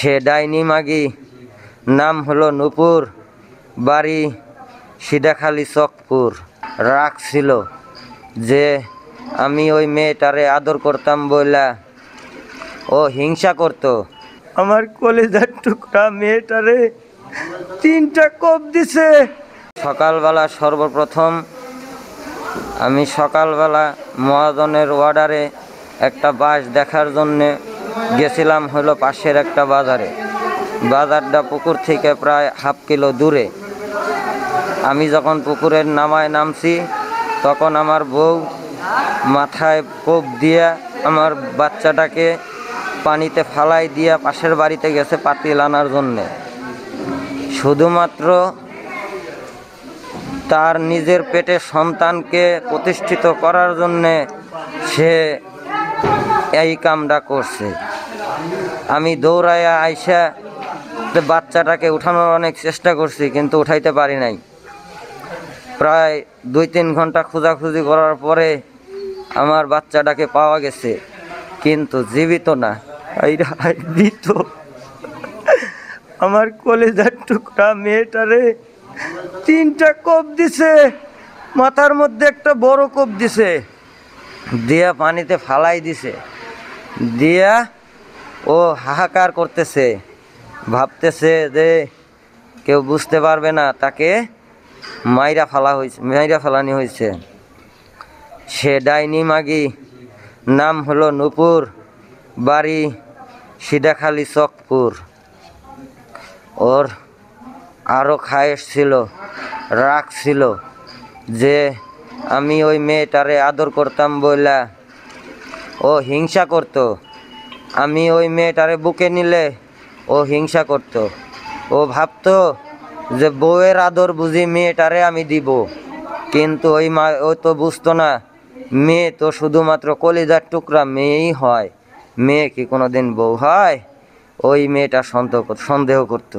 সে ডাইনি মাগি, নাম হলো নূপুর, বাড়ি সিধাখালী চকপুর। রাগ ছিল যে আমি ওই মেয়েটারে আদর করতাম বইলা ও হিংসা করতো। আমার কলেজার টুকরা মেয়েটারে 3টা কোপ দিছে। সকালবেলা সর্বপ্রথম আমি মহাজনের অর্ডারে একটা বাস দেখার জন্যে গেছিলাম হলো পাশের একটা বাজারে। বাজারটা পুকুর থেকে প্রায় ½ কিলো দূরে। আমি যখন পুকুরের নামছি তখন আমার বউ মাথায় কোপ দিয়া আমার বাচ্চাটাকে পানিতে ফালাই দিয়া পাশের বাড়িতে গেছে পাতিল আনার জন্যে। শুধুমাত্র তার নিজের পেটে সন্তানকে প্রতিষ্ঠিত করার জন্যে সে এই কামটা করছে। আমি দৌড়াইয়া আইসা বাচ্চাটাকে উঠানোর অনেক চেষ্টা করছি, কিন্তু উঠাইতে পারি নাই। প্রায় 2-3 ঘন্টা খোঁজাখুঁজি করার পরে আমার বাচ্চাটাকে পাওয়া গেছে, কিন্তু জীবিত না, মৃত। আমার কলেজার টুকরা মেয়েটারে 3টা কোপ দিছে। মাথার মধ্যে একটা বড় কোপ দিছে, দিয়া পানিতে ফালাই দিছে। দিয়া ও হাহাকার করতেছে, ভাবতেছে যে কেউ বুঝতে পারবে না, তাকে মাইরা ফেলানি হয়েছে। সে ডাইনি মাগি, নাম হলো নূপুর, বাড়ি সিধাখালী চকপুর। ওর আরও খায়েশ ছিল, রাগ ছিল যে আমি ওই মেয়েটারে আদর করতাম বইলা ও হিংসা করতো। আমি ওই মেয়েটারে বুকে নিলে ও হিংসা করতো। ও ভাবতো যে বউয়ের আদর বুঝি মেয়েটারে আমি দিব, কিন্তু ও তো বুঝতো না মেয়ে তো শুধুমাত্র কলিজার টুকরা মেয়েই হয়, মেয়ে কি কোনোদিন বউ হয়? ওই মেয়েটা সন্দেহ করতো।